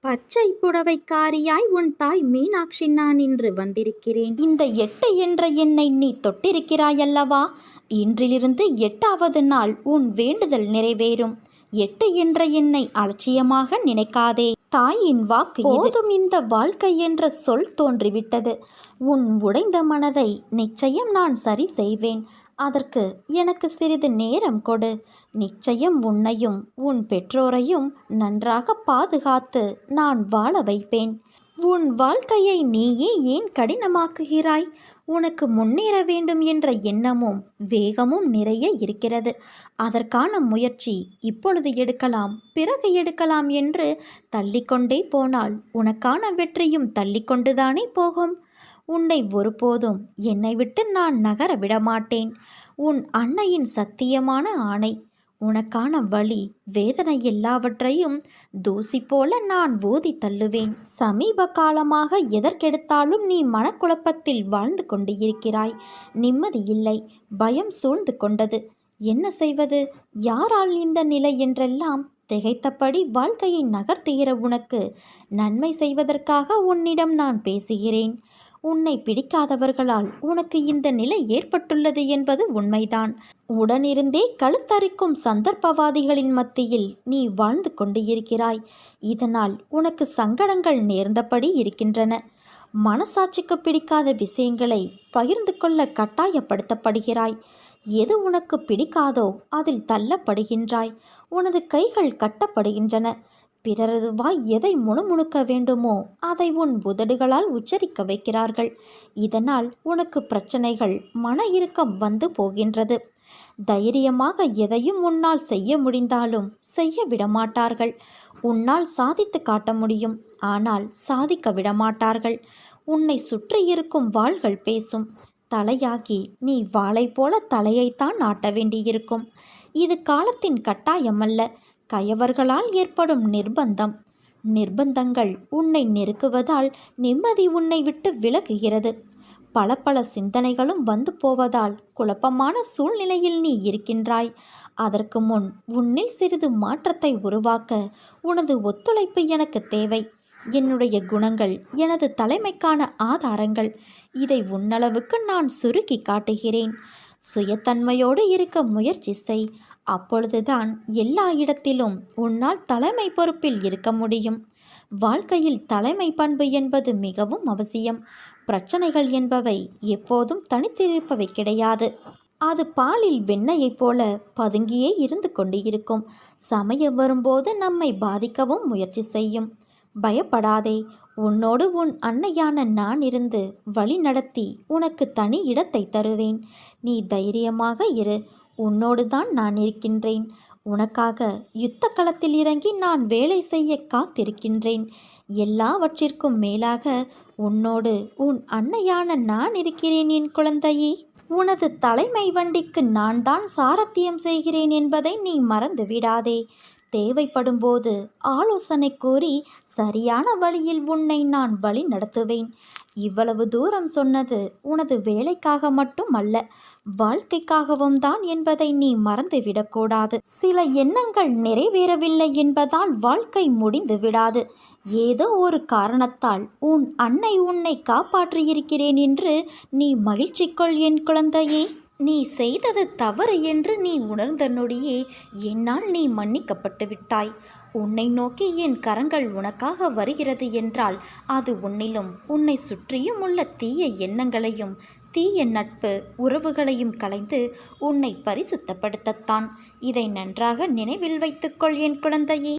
பச்சை புடவைக்காரியாய் உன் தாய் மீனாட்சி நான் இன்று வந்திருக்கிறேன். இந்த 8 என்ற எண்ணை நீ தொட்டிருக்கிறாயல்லவா? இன்றிலிருந்து 8வது நாள் உன் வேண்டுதல் நிறைவேறும். 8 என்ற எண்ணை அலட்சியமாக நினைக்காதே. தாயின் வாக்கு போதும். இந்த வாழ்க்கை என்ற சொல் தோன்றிவிட்டது. உன் உடைந்த மனதை நிச்சயம் நான் சரி செய்வேன். அதற்கு எனக்கு சிறிது நேரம் கொடு. நிச்சயம் உன்னையும் உன் பெற்றோரையும் நன்றாக பாதுகாத்து நான் வாழ வைப்பேன். உன் வாழ்க்கையை நீயே ஏன் கடினமாக்குகிறாய்? உனக்கு முன்னேற வேண்டும் என்ற எண்ணமும் வேகமும் நிறைய இருக்கிறது. அதற்கான முயற்சி இப்பொழுது எடுக்கலாம், பிறகு எடுக்கலாம் என்று தள்ளிக்கொண்டே போனால் உனக்கான வெற்றியும் தள்ளிக்கொண்டுதானே போகும். உன்னை ஒருபோதும் என்னை விட்டு நான் நகர விடமாட்டேன். உன் அன்னையின் சத்தியமான ஆணை. உனக்கான வலி வேதனை எல்லாவற்றையும் தூசி போல நான் ஊதி தள்ளுவேன். சமீப காலமாக எதற்கெடுத்தாலும் நீ மனக்குழப்பத்தில் வாழ்ந்து கொண்டு இருக்கிறாய். நிம்மதி இல்லை, பயம் சூழ்ந்து கொண்டது. என்ன செய்வது, யாரால் இந்த நிலை என்றெல்லாம் திகைத்தபடி வாழ்க்கையை நகர்த்துகிற உனக்கு நன்மை செய்வதற்காக உன்னிடம் நான் பேசுகிறேன். உன்னை பிடிக்காதவர்களால் உனக்கு இந்த நிலை ஏற்பட்டுள்ளது என்பது உண்மைதான். உடனிருந்தே கழுத்தரிக்கும் சந்தர்ப்பவாதிகளின் மத்தியில் நீ வாழ்ந்து கொண்டு இருக்கிறாய். இதனால் உனக்கு சங்கடங்கள் நேர்ந்தபடி இருக்கின்றன. மனசாட்சிக்கு பிடிக்காத விஷயங்களை பகிர்ந்து கொள்ள கட்டாயப்படுத்தப்படுகிறாய். எது உனக்கு பிடிக்காதோ அதில் தள்ளப்படுகின்றாய். உனது கைகள் கட்டப்படுகின்றன. பிறரது வாய் எதை முணுமுணுக்க வேண்டுமோ அதை உன் உதடுகளால் உச்சரிக்க வைக்கிறார்கள். இதனால் உனக்கு பிரச்சனைகள், மன இறுக்கம் வந்து போகின்றது. தைரியமாக எதையும் உன்னால் செய்ய முடிந்தாலும் செய்ய விடமாட்டார்கள். உன்னால் சாதித்து காட்ட முடியும், ஆனால் சாதிக்க விடமாட்டார்கள். உன்னை சுற்றி இருக்கும் வாள்கள் பேசும். தலையாகி நீ வாளை போல தலையைத்தான் நாட்ட வேண்டியிருக்கும். இது காலத்தின் கட்டாயமல்ல, கயவர்களால் ஏற்படும் நிர்பந்தம். நிர்பந்தங்கள் உன்னை நெருக்குவதால் நிம்மதி உன்னை விட்டு விலகுகிறது. பல பல சிந்தனைகளும் வந்து போவதால் குழப்பமான சூழ்நிலையில் நீ இருக்கின்றாய். அதற்கு முன் உன்னில் சிறிது மாற்றத்தை உருவாக்க உனது ஒத்துழைப்பு எனக்கு தேவை. என்னுடைய குணங்கள் எனது தலைமைக்கான ஆதாரங்கள். இதை உன்னளவுக்கு நான் சுருக்கி காட்டுகிறேன். சுயத்தன்மையோடு இருக்க முயற்சி செய். அப்பொழுதுதான் எல்லா இடத்திலும் உன்னால் தலைமை பொறுப்பில் இருக்க முடியும். வாழ்க்கையில் தலைமை பண்பு என்பது மிகவும் அவசியம். பிரச்சனைகள் என்பவை எப்போதும் தனித்திருப்பவை கிடையாது. அது பாலில் வெண்ணெயைப் போல பதுங்கியே இருந்து கொண்டு இருக்கும். சமயம் வரும்போது நம்மை பாதிக்கவும் முயற்சி செய்யும். பயப்படாதே. உன்னோடு உன் அன்னையான நான் இருந்து வழி நடத்தி உனக்கு தனி இடத்தை தருவேன். நீ தைரியமாக இரு. உன்னோடு தான் நான் இருக்கின்றேன். உனக்காக யுத்த களத்தில் இறங்கி நான் வேலை செய்ய காத்திருக்கின்றேன். எல்லாவற்றிற்கும் மேலாக உன்னோடு உன் அன்னையான நான் இருக்கிறேன் என் குழந்தையே. உனது தலைமை வண்டிக்கு நான் தான் சாரத்தியம் செய்கிறேன் என்பதை நீ மறந்து விடாதே. தேவைப்படும்போது ஆலோசனை கூறி சரியான வழியில் உன்னை நான் வழி நடத்துவேன். இவ்வளவு தூரம் சொன்னது உனது வேலைக்காக மட்டும் அல்ல, வாழ்க்கைக்காகவும் தான் என்பதை நீ மறந்துவிடக்கூடாது. சில எண்ணங்கள் நிறைவேறவில்லை என்பதால் வாழ்க்கை முடிந்து விடாது. ஏதோ ஒரு காரணத்தால் உன் அன்னை உன்னை காப்பாற்றியிருக்கிறேன் என்று நீ மகிழ்ச்சி கொள் என் குழந்தையே. நீ செய்தது தவறு என்று நீ உணர்ந்த நொடியே என்னால் நீ மன்னிக்கப்பட்டு விட்டாய். உன்னை நோக்கி என் கரங்கள் உனக்காக வருகிறது என்றால் அது உன்னிலும் உன்னை சுற்றியும் உள்ள தீய எண்ணங்களையும் தீய நட்பு உறவுகளையும் களைந்து உன்னை பரிசுத்தப்படுத்தத்தான். இதை நன்றாக நினைவில் வைத்துக்கொள் என் குழந்தையே.